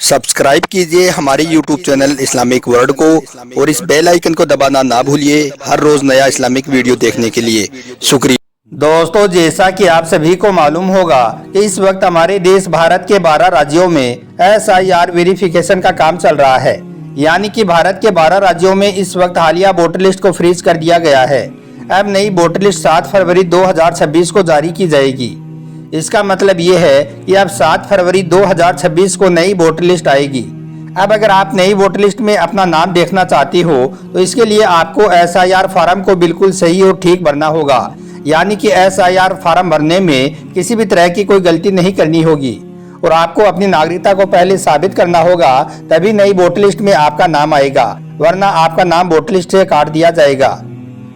Subscribe कीजिए हमारे YouTube channel Islamic world को और इस बेल आइकन को दबाना ना भूलिए हर रोज नया इस्लामिक वीडियो देखने के लिए। शुक्रिया। दोस्तों, जैसा कि आप सभी को मालूम होगा कि इस वक्त हमारे देश भारत के 12 राज्यों में SIR वेरिफिकेशन का काम चल रहा है। यानी कि भारत के 12 राज्यों में इस वक्त हालिया वोटर लिस्ट को फ्रीज कर दिया गया है। अब नई वोटर लिस्ट 7 फरवरी 2026 को जारी की जाएगी। इसका मतलब ये है कि अब 7 फरवरी 2026 को नई वोटर लिस्ट आएगी। अब अगर आप नई वोटर लिस्ट में अपना नाम देखना चाहती हो तो इसके लिए आपको SIR फॉर्म को बिल्कुल सही और ठीक भरना होगा। यानी कि SIR फॉर्म भरने में किसी भी तरह की कोई गलती नहीं करनी होगी और आपको अपनी नागरिकता को पहले साबित करना होगा, तभी नई वोटर लिस्ट में आपका नाम आएगा, वरना आपका नाम वोटर लिस्ट से काट दिया जाएगा।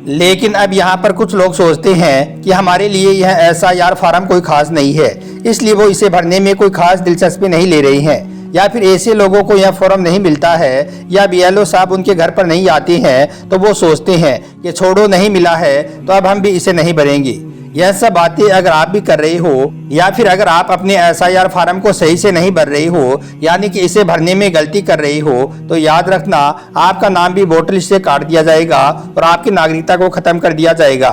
लेकिन अब यहाँ पर कुछ लोग सोचते हैं कि हमारे लिए यह SIR फॉर्म कोई खास नहीं है, इसलिए वो इसे भरने में कोई खास दिलचस्पी नहीं ले रही हैं, या फिर ऐसे लोगों को यह फॉर्म नहीं मिलता है या BLO साहब उनके घर पर नहीं आते हैं तो वो सोचते हैं कि छोड़ो, नहीं मिला है तो अब हम भी इसे नहीं भरेंगे। यह सब बातें अगर आप भी कर रहे हो या फिर अगर आप अपने SIR फॉर्म को सही से नहीं भर रहे हो, यानी कि इसे भरने में गलती कर रहे हो, तो याद रखना आपका नाम भी वोटर लिस्ट से काट दिया जाएगा और आपकी नागरिकता को खत्म कर दिया जाएगा।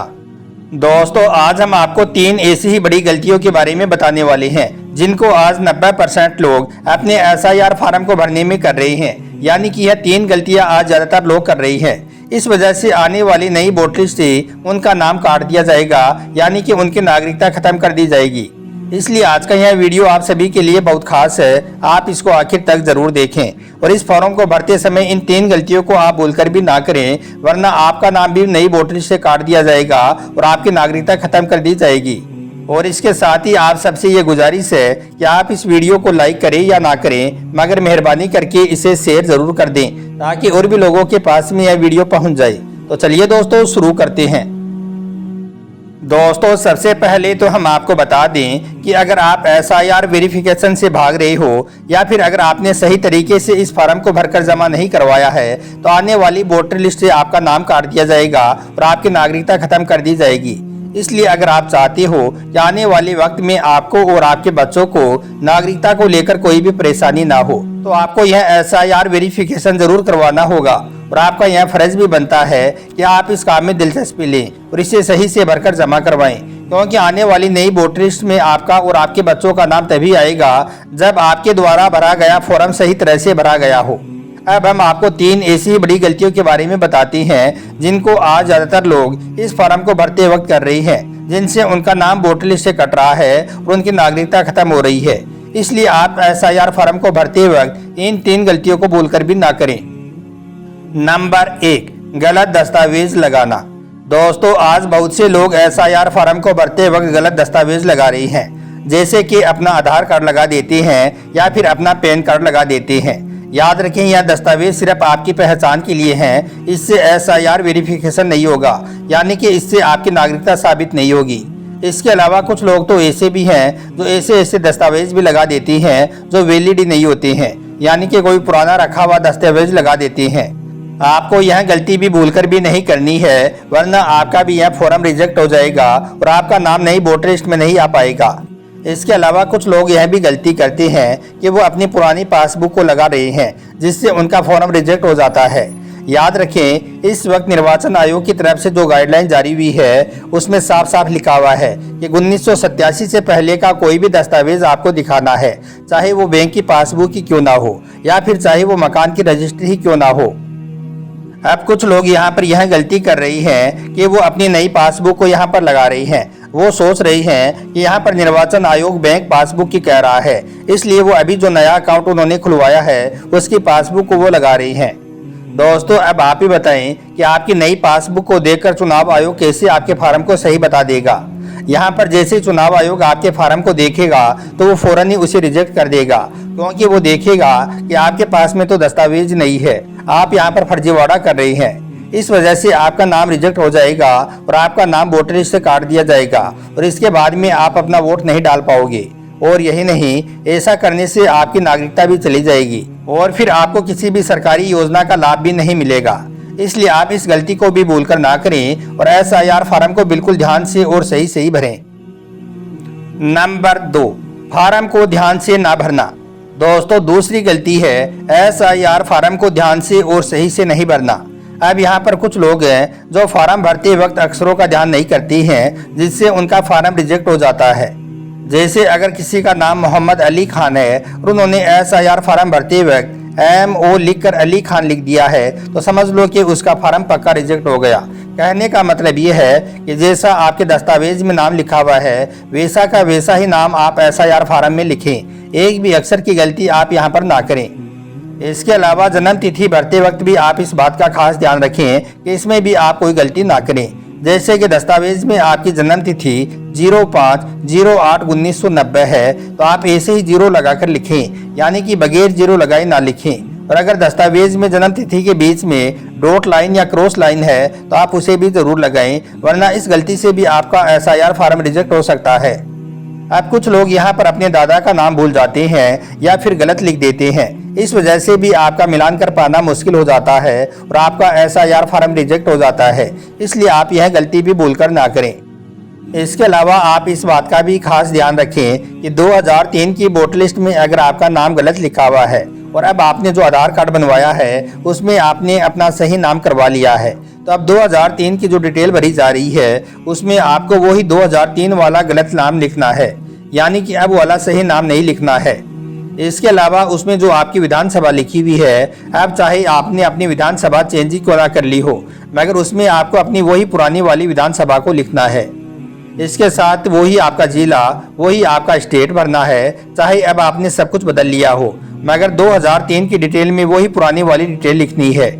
दोस्तों, आज हम आपको 3 ऐसी ही बड़ी गलतियों के बारे में बताने वाले हैं जिनको आज 90% लोग अपने SIR फॉर्म को भरने में कर रहे हैं। यानी कि यह 3 गलतियां आज ज्यादातर लोग कर रही हैं। इस वजह से आने वाली नई वोटर लिस्ट से उनका नाम काट दिया जाएगा, यानी कि उनकी नागरिकता खत्म कर दी जाएगी। इसलिए आज का यह वीडियो आप सभी के लिए बहुत खास है, आप इसको आखिर तक जरूर देखें और इस फॉर्म को भरते समय इन 3 गलतियों को आप भूलकर भी ना करें, वरना आपका नाम भी नई वोटर लिस्ट से काट दिया जाएगा और आपकी नागरिकता खत्म कर दी जाएगी। और इसके साथ ही आप सबसे ये गुजारिश है कि आप इस वीडियो को लाइक करें या ना करें, मगर मेहरबानी करके इसे शेयर जरूर कर दें ताकि और भी लोगों के पास में यह वीडियो पहुंच जाए। तो चलिए दोस्तों, शुरू करते हैं। दोस्तों, सबसे पहले तो हम आपको बता दें कि अगर आप SIR वेरिफिकेशन से भाग रहे हो या फिर अगर आपने सही तरीके से इस फॉर्म को भरकर जमा नहीं करवाया है तो आने वाली वोटर लिस्ट से आपका नाम काट दिया जाएगा और आपकी नागरिकता खत्म कर दी जाएगी। इसलिए अगर आप चाहते हो कि आने वाले वक्त में आपको और आपके बच्चों को नागरिकता को लेकर कोई भी परेशानी ना हो, तो आपको यह SIR वेरिफिकेशन जरूर करवाना होगा और आपका यह फर्ज भी बनता है कि आप इस काम में दिलचस्पी लें और इसे सही से भरकर जमा करवाएं, क्योंकि आने वाली नई वोटर लिस्ट में आपका और आपके बच्चों का नाम तभी आएगा जब आपके द्वारा भरा गया फॉर्म सही तरह से भरा गया हो। अब हम आपको 3 ऐसी बड़ी गलतियों के बारे में बताते हैं जिनको आज ज्यादातर लोग इस फॉर्म को भरते वक्त कर रही हैं, जिनसे उनका नाम वोटर लिस्ट से कट रहा है और उनकी नागरिकता खत्म हो रही है। इसलिए आप SIR फॉर्म को भरते वक्त इन 3 गलतियों को भूलकर भी ना करें। नंबर 1, गलत दस्तावेज लगाना। दोस्तों, आज बहुत से लोग SIR फॉर्म को भरते वक्त गलत दस्तावेज लगा रही हैं, जैसे कि अपना आधार कार्ड लगा देते हैं या फिर अपना पैन कार्ड लगा देते हैं। याद रखें, यह दस्तावेज सिर्फ आपकी पहचान के लिए हैं, इससे SIR वेरिफिकेशन नहीं होगा, यानी कि इससे आपकी नागरिकता साबित नहीं होगी। इसके अलावा कुछ लोग तो ऐसे भी हैं जो ऐसे दस्तावेज भी लगा देती हैं जो वैलिड नहीं होते हैं, यानी कि कोई पुराना रखा हुआ दस्तावेज लगा देते हैं। आपको यह गलती भी भूलकर भी नहीं करनी है, वरना आपका भी यह फॉर्म रिजेक्ट हो जाएगा और आपका नाम नई वोटर लिस्ट में नहीं आ पाएगा। इसके अलावा कुछ लोग यह भी गलती करते हैं कि वो अपनी पुरानी पासबुक को लगा रहे हैं, जिससे उनका फॉर्म रिजेक्ट हो जाता है। याद रखें, इस वक्त निर्वाचन आयोग की तरफ से जो गाइडलाइन जारी हुई है उसमें साफ साफ लिखा हुआ है कि 1987 से पहले का कोई भी दस्तावेज आपको दिखाना है, चाहे वो बैंक की पासबुक ही क्यों ना हो या फिर चाहे वो मकान की रजिस्ट्री ही क्यों ना हो। अब कुछ लोग यहाँ पर यह गलती कर रही हैं कि वो अपनी नई पासबुक को यहाँ पर लगा रही हैं। वो सोच रही हैं कि यहाँ पर निर्वाचन आयोग बैंक पासबुक की कह रहा है, इसलिए वो अभी जो नया अकाउंट उन्होंने खुलवाया है उसकी पासबुक को वो लगा रही हैं। दोस्तों, अब आप ही बताएं कि आपकी नई पासबुक को देखकर चुनाव आयोग कैसे आपके फॉर्म को सही बता देगा। यहाँ पर जैसे चुनाव आयोग आपके फॉर्म को देखेगा तो वो फौरन ही उसे रिजेक्ट कर देगा, क्योंकि वो देखेगा कि आपके पास में तो दस्तावेज नहीं है, आप यहाँ पर फर्जीवाड़ा कर रहे हैं। इस वजह से आपका नाम रिजेक्ट हो जाएगा और आपका नाम वोटर लिस्ट से काट दिया जाएगा और इसके बाद में आप अपना वोट नहीं डाल पाओगे। और यही नहीं, ऐसा करने से आपकी नागरिकता भी चली जाएगी और फिर आपको किसी भी सरकारी योजना का लाभ भी नहीं मिलेगा। इसलिए आप इस गलती को भी भूलकर ना करें और SIR फॉर्म को बिल्कुल ध्यान से और सही भरें। नंबर 2, फॉर्म को ध्यान से ना भरना। दोस्तों दूसरी गलती है SIR फार्म को ध्यान से और सही से नहीं भरना। अब यहाँ पर कुछ लोग हैं जो फार्म भरते वक्त अक्षरों का ध्यान नहीं करते हैं, जिससे उनका फार्म रिजेक्ट हो जाता है। जैसे अगर किसी का नाम मोहम्मद अली खान है और उन्होंने SIR फार्म भरते वक्त MO लिखकर अली खान लिख दिया है, तो समझ लो कि उसका फार्म पक्का रिजेक्ट हो गया। कहने का मतलब ये है कि जैसा आपके दस्तावेज में नाम लिखा हुआ है वैसा का वैसा ही नाम आप SIR फार्म में लिखें। एक भी अक्षर की गलती आप यहाँ पर ना करें। इसके अलावा जन्म तिथि भरते वक्त भी आप इस बात का खास ध्यान रखें कि इसमें भी आप कोई गलती ना करें। जैसे कि दस्तावेज में आपकी जन्म तिथि 05/08/1990 है, तो आप ऐसे ही 0 लगाकर लिखें, यानी कि बगैर 0 लगाए ना लिखें। और अगर दस्तावेज में जन्म तिथि के बीच में डॉट लाइन या क्रॉस लाइन है तो आप उसे भी जरूर लगाएं, वरना इस गलती से भी आपका SIR फार्म रिजेक्ट हो सकता है। अब कुछ लोग यहाँ पर अपने दादा का नाम भूल जाते हैं या फिर गलत लिख देते हैं। इस वजह से भी आपका मिलान कर पाना मुश्किल हो जाता है और आपका SIR फार्म रिजेक्ट हो जाता है। इसलिए आप यह गलती भी भूलकर ना करें। इसके अलावा आप इस बात का भी खास ध्यान रखें कि 2003 की वोटर लिस्ट में अगर आपका नाम गलत लिखा हुआ है और अब आपने जो आधार कार्ड बनवाया है उसमें आपने अपना सही नाम करवा लिया है, तो अब 2003 की जो डिटेल भरी जा रही है उसमें आपको वही 2003 वाला गलत नाम लिखना है, यानी कि अब वाला सही नाम नहीं लिखना है। इसके अलावा उसमें जो आपकी विधानसभा लिखी हुई है, अब चाहे आपने अपनी विधानसभा चेंज क्यों ना कर ली हो, मगर उसमें आपको अपनी वही पुरानी वाली विधानसभा को लिखना है। इसके साथ वही आपका जिला, वही आपका स्टेट भरना है, चाहे अब आपने सब कुछ बदल लिया हो, मगर 2003 की डिटेल में वही पुरानी वाली डिटेल लिखनी है।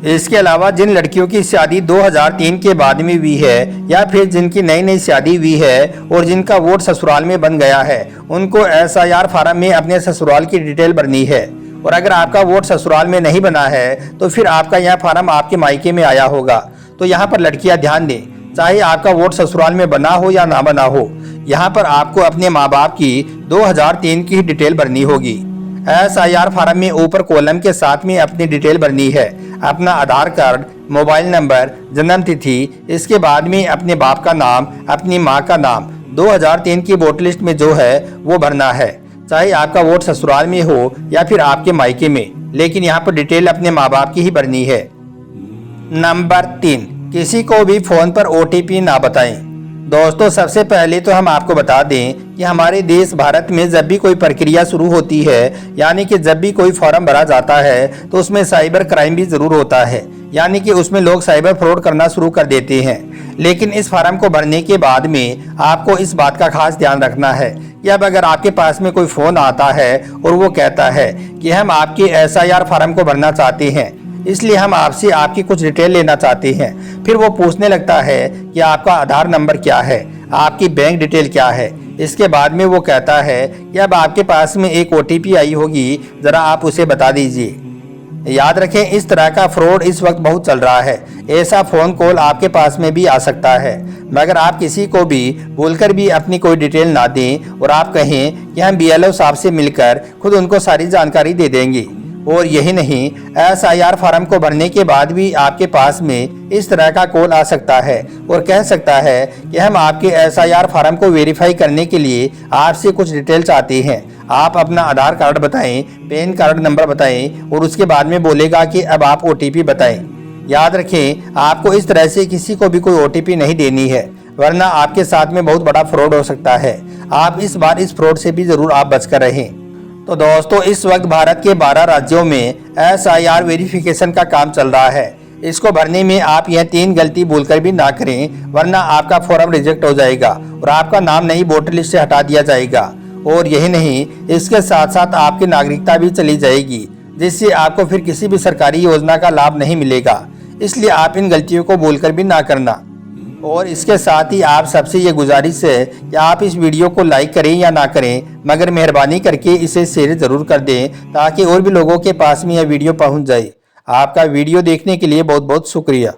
इसके अलावा जिन लड़कियों की शादी 2003 के बाद में हुई है या फिर जिनकी नई नई शादी हुई है और जिनका वोट ससुराल में बन गया है, उनको SIR फार्म में अपने ससुराल की डिटेल भरनी है। और अगर आपका वोट ससुराल में नहीं बना है तो फिर आपका यह फार्म आपके मायके में आया होगा। तो यहाँ पर लड़कियाँ ध्यान दें, चाहे आपका वोट ससुराल में बना हो या ना बना हो, यहाँ पर आपको अपने माँ बाप की 2003 की डिटेल भरनी होगी। SIR फार्म में ऊपर कॉलम के साथ में अपनी डिटेल भरनी है, अपना आधार कार्ड, मोबाइल नंबर, जन्म तिथि, इसके बाद में अपने बाप का नाम, अपनी माँ का नाम 2003 की वोटर लिस्ट में जो है वो भरना है, चाहे आपका वोट ससुराल में हो या फिर आपके मायके में, लेकिन यहाँ पर डिटेल अपने माँ बाप की ही भरनी है। नंबर 3, किसी को भी फोन पर OTP ना बताएं। दोस्तों सबसे पहले तो हम आपको बता दें कि हमारे देश भारत में जब भी कोई प्रक्रिया शुरू होती है, यानी कि जब भी कोई फॉर्म भरा जाता है तो उसमें साइबर क्राइम भी जरूर होता है, यानी कि उसमें लोग साइबर फ्रॉड करना शुरू कर देते हैं। लेकिन इस फॉर्म को भरने के बाद में आपको इस बात का खास ध्यान रखना है कि अब अगर आपके पास में कोई फ़ोन आता है और वो कहता है कि हम आपके SIR फार्म को भरना चाहते हैं, इसलिए हम आपसे आपकी कुछ डिटेल लेना चाहते हैं, फिर वो पूछने लगता है कि आपका आधार नंबर क्या है, आपकी बैंक डिटेल क्या है। इसके बाद में वो कहता है कि अब आपके पास में एक OTP आई होगी, ज़रा आप उसे बता दीजिए। याद रखें, इस तरह का फ्रॉड इस वक्त बहुत चल रहा है। ऐसा फ़ोन कॉल आपके पास में भी आ सकता है, मगर आप किसी को भी बोलकर भी अपनी कोई डिटेल ना दें और आप कहें कि हम BLO साहब से मिलकर खुद उनको सारी जानकारी दे देंगे। और यही नहीं, SIR फार्म को भरने के बाद भी आपके पास में इस तरह का कॉल आ सकता है और कह सकता है कि हम आपके SIR फार्म को वेरीफाई करने के लिए आपसे कुछ डिटेल चाहते हैं। आप अपना आधार कार्ड बताएं, पैन कार्ड नंबर बताएं और उसके बाद में बोलेगा कि अब आप OTP बताएं। याद रखें, आपको इस तरह से किसी को भी कोई OTP नहीं देनी है, वरना आपके साथ में बहुत बड़ा फ्रॉड हो सकता है। आप इस बार इस फ्रॉड से भी जरूर आप बचकर रहें। तो दोस्तों इस वक्त भारत के 12 राज्यों में SIR वेरिफिकेशन का काम चल रहा है। इसको भरने में आप यह 3 गलती भूलकर भी ना करें, वरना आपका फॉर्म रिजेक्ट हो जाएगा और आपका नाम नई वोटर लिस्ट से हटा दिया जाएगा। और यही नहीं, इसके साथ साथ आपकी नागरिकता भी चली जाएगी, जिससे आपको फिर किसी भी सरकारी योजना का लाभ नहीं मिलेगा। इसलिए आप इन गलतियों को भूलकर भी ना करना। और इसके साथ ही आप सबसे ये गुजारिश है कि आप इस वीडियो को लाइक करें या ना करें, मगर मेहरबानी करके इसे शेयर ज़रूर कर दें ताकि और भी लोगों के पास में यह वीडियो पहुंच जाए। आपका वीडियो देखने के लिए बहुत बहुत शुक्रिया।